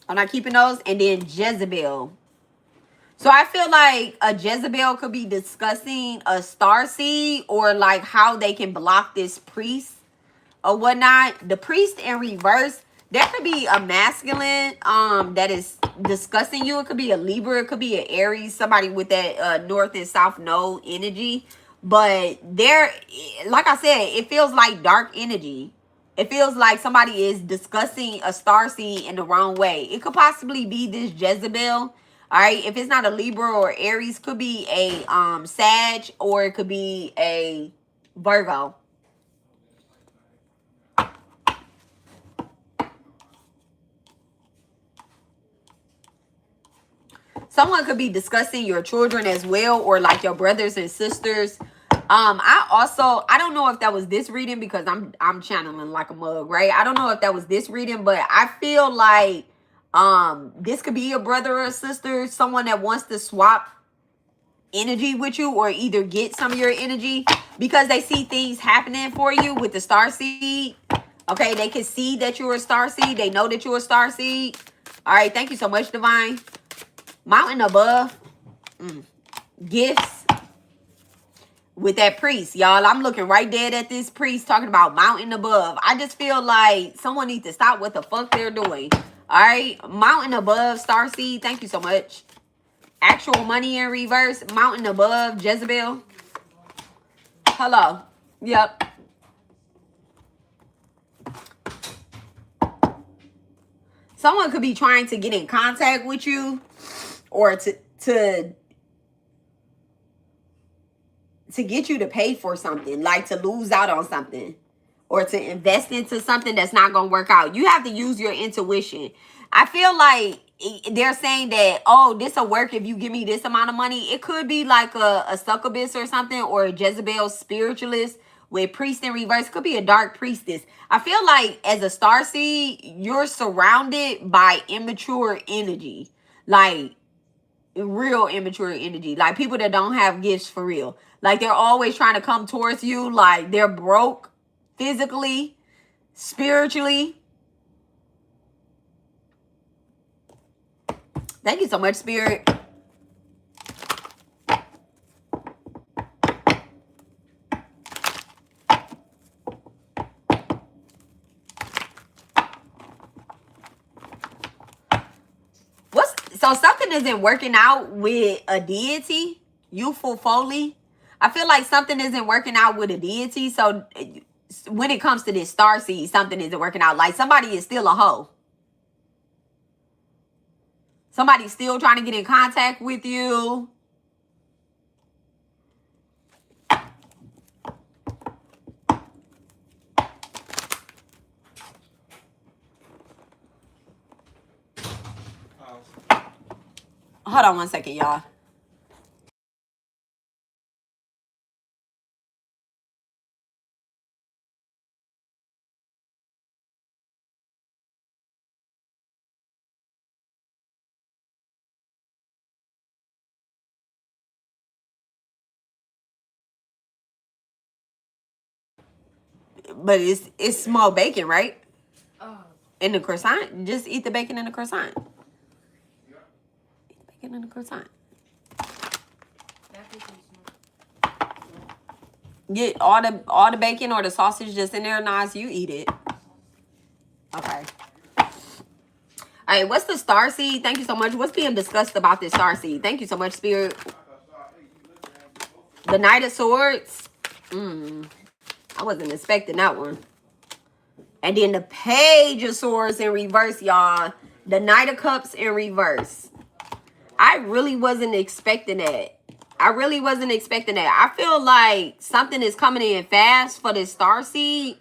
I'm not keeping those. And then Jezebel. So I feel like a Jezebel could be discussing a Starseed, or like how they can block this priest or whatnot. The priest in reverse, there could be a masculine that is discussing you. It could be a Libra, it could be an Aries, somebody with that north and south node energy. But there, like I said, it feels like dark energy. It feels like somebody is discussing a starseed in the wrong way. It could possibly be this Jezebel. All right, if it's not a Libra or Aries, could be a Sag, or it could be a Virgo. Someone could be discussing your children as well, or like your brothers and sisters. I don't know if that was this reading, because I'm channeling like a mug, right? I don't know if that was this reading, but I feel like this could be a brother or a sister, someone that wants to swap energy with you, or either get some of your energy, because they see things happening for you with the starseed. Okay, they can see that you're a starseed. They know that you're a starseed. All right, thank you so much, Divine. Mountain above. Gifts with that priest, y'all. I'm looking right dead at this priest talking about mountain above. I just feel like someone needs to stop what the fuck they're doing. All right, mountain above, starseed. Thank you so much. Actual money in reverse. Mountain above, Jezebel. Hello. Yep. Someone could be trying to get in contact with you, or to get you to pay for something, like to lose out on something, or to invest into something that's not going to work out. You have to use your intuition. I feel like they're saying that, oh, this will work if you give me this amount of money. It could be like a succubus or something, or a Jezebel spiritualist with priest in reverse. It could be a dark priestess. I feel like as a starseed, you're surrounded by immature energy, like real immature energy, like people that don't have gifts for real. Like they're always trying to come towards you, like they're broke physically, spiritually. Thank you so much, Spirit. So something isn't working out with a deity, youthful Foley. I feel like something isn't working out with a deity. So when it comes to this starseed, something isn't working out. Like somebody is still a hoe. Somebody's still trying to get in contact with you. Hold on one second, y'all. But it's small bacon, right? In the croissant. Just eat the bacon in the croissant. Eat the bacon in the croissant. Get all the bacon or the sausage just in there, Nas. You eat it. Okay. All right. What's the starseed? Thank you so much. What's being discussed about this starseed? Thank you so much, Spirit. The Knight of Swords. I wasn't expecting that one. And then the Page of Swords in reverse, y'all. The Knight of Cups in reverse. I really wasn't expecting that. I feel like something is coming in fast for this starseed.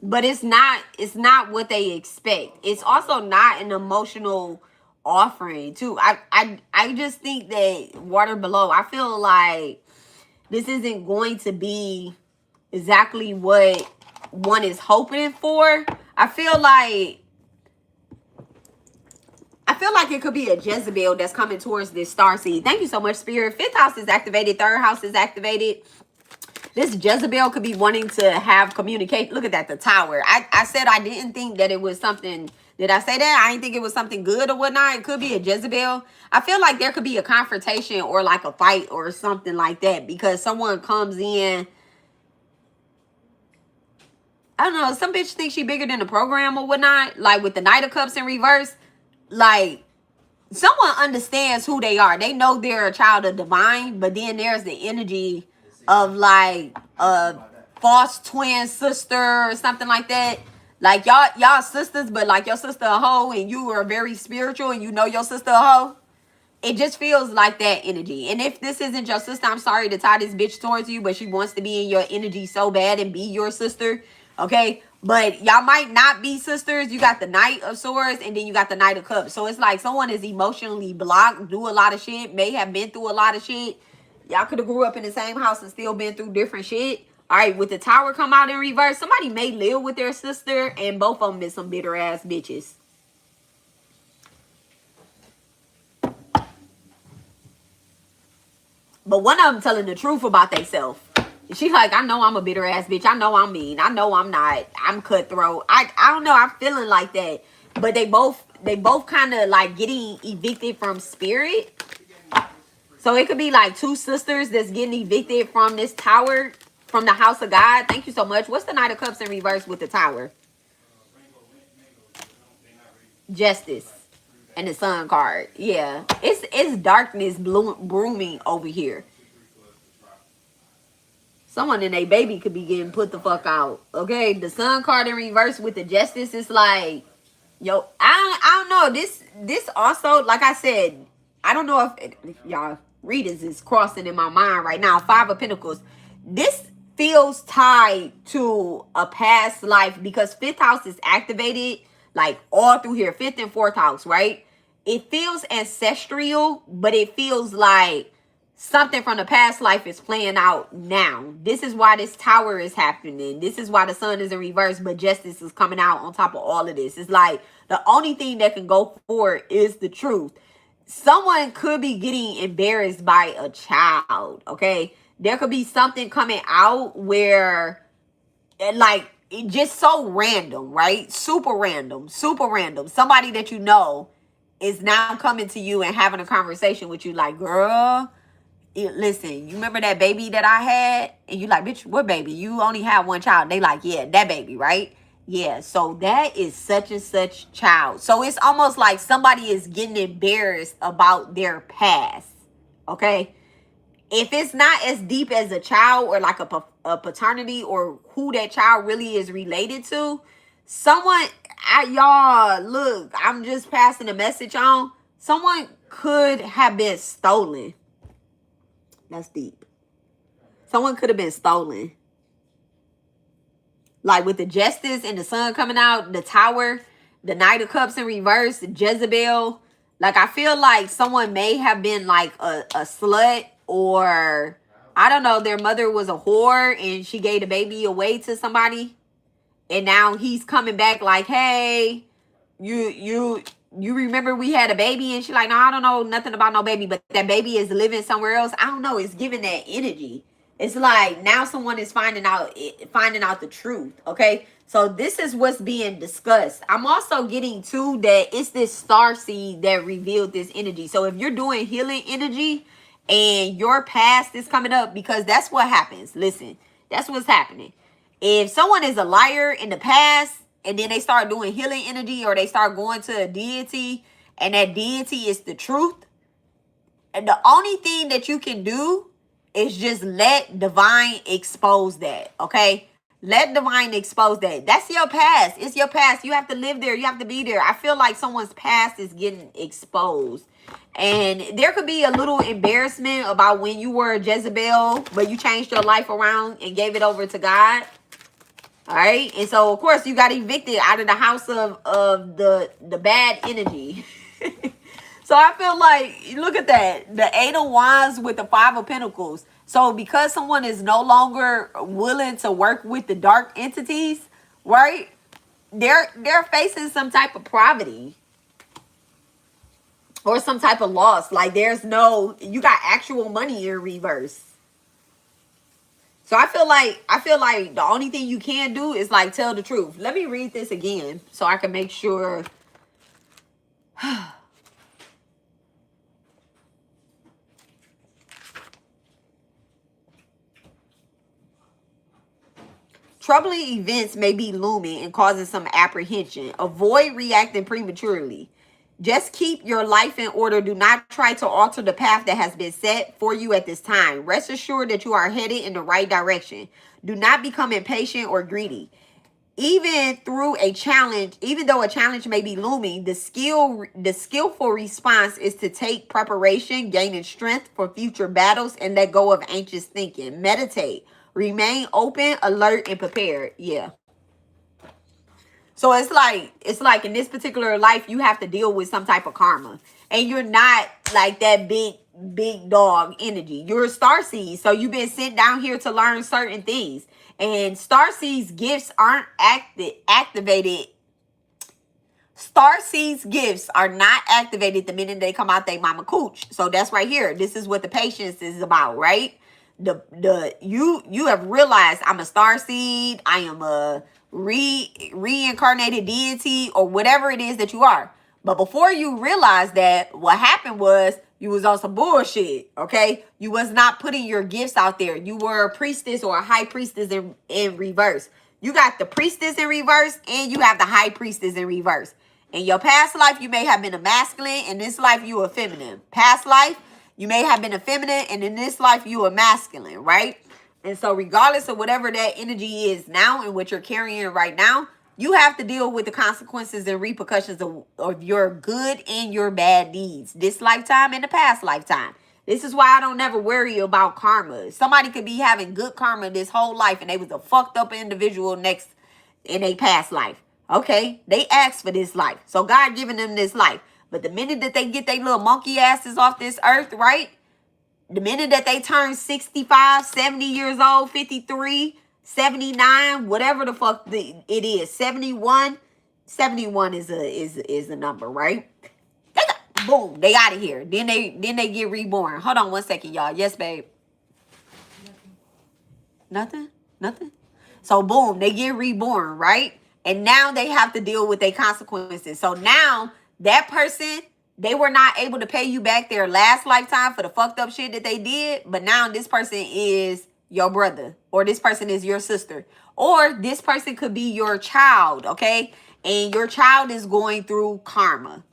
But it's not what they expect. It's also not an emotional offering too. I just think that water below, I feel like this isn't going to be exactly what one is hoping for. I feel like I feel like it could be a Jezebel that's coming towards this star seed. Thank you so much, Spirit. 5th house is activated. 3rd house is activated. This Jezebel could be wanting to have communication. Look at that, the tower. I said I didn't think that it was something. Did I say that? I didn't think it was something good or whatnot. It could be a Jezebel. I feel like there could be a confrontation or like a fight or something like that because someone comes in. I don't know. Some bitch thinks she bigger than the program or whatnot. Like with the Knight of Cups in reverse. Like someone understands who they are. They know they're a child of divine. But then there's the energy of like a false twin sister or something like that. Like y'all sisters, but like your sister a hoe and you are very spiritual and you know your sister a hoe. It just feels like that energy. And if this isn't your sister, I'm sorry to tie this bitch towards you, but she wants to be in your energy so bad and be your sister. Okay? But y'all might not be sisters. You got the Knight of Swords and then you got the Knight of Cups. So it's like someone is emotionally blocked, do a lot of shit, may have been through a lot of shit. Y'all could have grew up in the same house and still been through different shit. All right, with the Tower come out in reverse, somebody may live with their sister and both of them is some bitter ass bitches. But one of them telling the truth about themselves. She like, I know I'm a bitter ass bitch. I know I'm mean. I know I'm not. I'm cutthroat. I don't know. I'm feeling like that. But they both kind of like getting evicted from spirit. So it could be like two sisters that's getting evicted from this tower, from the house of God. Thank you so much. What's the Knight of Cups in reverse with the tower? Justice. And the Sun card. Yeah. It's darkness brooming over here. Someone and a baby could be getting put the fuck out. Okay? The Sun card in reverse with the Justice is like, yo, I don't know. This also, like I said, I don't know if y'all readers is crossing in my mind right now. 5 of Pentacles. This feels tied to a past life because 5th house is activated like all through here. 5th and 4th house, right? It feels ancestral, but it feels like something from the past life is playing out now. This is why this tower is happening. This is why the sun is in reverse, but justice is coming out on top of all of this. It's like the only thing that can go forward is the truth. Someone could be getting embarrassed by a child, okay? There could be something coming out where, like, it just so random, right? Super random, super random. Somebody that you know is now coming to you and having a conversation with you like, girl, listen, you remember that baby that I had? And you like, bitch, what baby? You only had one child. They like, yeah, that baby, right? Yeah, so that is such and such child. So it's almost like somebody is getting embarrassed about their past, okay? If it's not as deep as a child or like a paternity or who that child really is related to, someone, y'all, look, I'm just passing a message on. Someone could have been stolen. That's deep. Someone could have been stolen. Like with the Justice and the Sun coming out, the Tower, the Knight of Cups in reverse, Jezebel. Like I feel like someone may have been like a slut, or I don't know, their mother was a whore and she gave the baby away to somebody. And now he's coming back like, hey, you remember we had a baby? And she's like, no, I don't know nothing about no baby, but that baby is living somewhere else. I don't know. It's giving that energy. It's like now someone is finding out the truth. Okay. So this is what's being discussed. I'm also getting too that it's this star seed that revealed this energy. So if you're doing healing energy and your past is coming up, because that's what happens. Listen, that's what's happening. If someone is a liar in the past and then they start doing healing energy or they start going to a deity and that deity is the truth, and the only thing that you can do is just let divine expose that, okay? Let divine expose that. That's your past. It's your past. You have to live there. You have to be there. I feel like someone's past is getting exposed. And there could be a little embarrassment about when you were a Jezebel, but you changed your life around and gave it over to God. All right. And so, of course, you got evicted out of the house of the bad energy. So I feel like, look at that. The 8 of Wands with the 5 of Pentacles. So because someone is no longer willing to work with the dark entities, right? They're facing some type of poverty. or some type of loss. Like there's no, you got actual money in reverse. So I feel like the only thing you can do is like tell the truth. Let me read this again so I can make sure. Troubling events may be looming and causing some apprehension. Avoid reacting prematurely. Just keep your life in order. Do not try to alter the path that has been set for you at this time. Rest assured that you are headed in the right direction. Do not become impatient or greedy. Even though a challenge may be looming, the skillful response is to take preparation, gaining strength for future battles, and let go of anxious thinking. Meditate. Remain open, alert, and prepared. Yeah. So it's like in this particular life, you have to deal with some type of karma. And you're not like that big dog energy. You're a starseed. So you've been sent down here to learn certain things. And starseed's gifts aren't activated. Starseed's gifts are not activated the minute they come out they mama cooch. So that's right here. This is what the patience is about, right? You have realized I'm a starseed. I am a reincarnated deity or whatever it is that you are. But before you realize that, what happened was you was on some bullshit, okay? You was not putting your gifts out there. You were a priestess or a high priestess in reverse. You got the priestess in reverse and you have the high priestess in reverse. In your past life, you may have been a masculine. In this life, you a feminine. Past life, you may have been a feminine. And in this life, you a masculine, right? And so regardless of whatever that energy is now and what you're carrying right now, you have to deal with the consequences and repercussions of your good and your bad deeds. This lifetime and the past lifetime. This is why I don't never worry about karma. Somebody could be having good karma this whole life and they was a fucked up individual next in a past life. Okay, they asked for this life. So God giving them this life. But the minute that they get their little monkey asses off this earth, right? The minute that they turn 65, 70 years old, 53, 79, whatever the fuck it is, 71 is a number, right? They got, boom, they out of here. Then they get reborn. Hold on one second, y'all. Yes, babe. Nothing? So boom, they get reborn, right? And now they have to deal with their consequences. So now that person, they were not able to pay you back their last lifetime for the fucked up shit that they did. But now this person is your brother, or this person is your sister, or this person could be your child, okay? And your child is going through karma,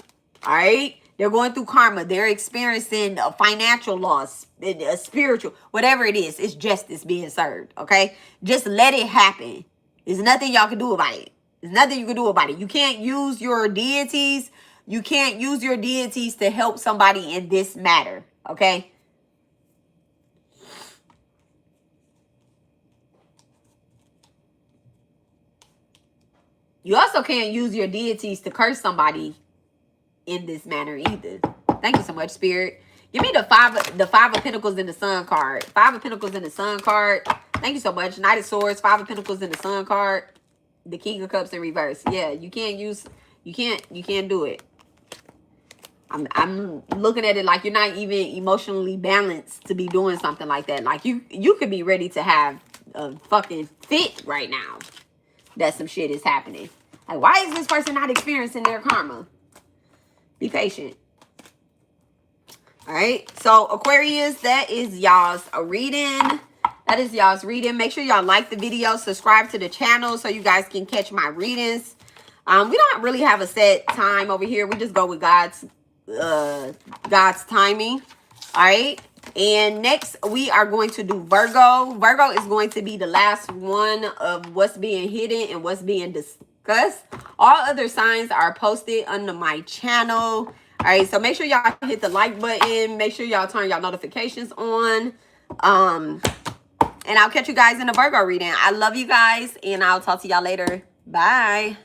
all right? They're going through karma. They're experiencing a financial loss, a spiritual, whatever it is. It's justice being served, okay? Just let it happen. There's nothing y'all can do about it. There's nothing you can do about it. You can't use your deities. You can't use your deities to help somebody in this matter, okay? You also can't use your deities to curse somebody in this manner either. Thank you so much, Spirit. Give me the five of Pentacles in the Sun card. 5 of Pentacles in the Sun card. Thank you so much. Knight of Swords, 5 of Pentacles in the Sun card. The King of Cups in reverse. Yeah, you can't do it. I'm looking at it like you're not even emotionally balanced to be doing something like that. Like you could be ready to have a fucking fit right now that some shit is happening. Like, why is this person not experiencing their karma? Be patient. All right. So Aquarius, that is y'all's reading. That is y'all's reading. Make sure y'all like the video, subscribe to the channel so you guys can catch my readings. We don't really have a set time over here. We just go with God's timing. All right. And next we are going to do Virgo. Virgo is going to be the last one of what's being hidden and what's being discussed. All other signs are posted under my channel. All right, so make sure y'all hit the like button. Make sure y'all turn y'all notifications on. And I'll catch you guys in the Virgo reading. I love you guys, and I'll talk to y'all later. Bye.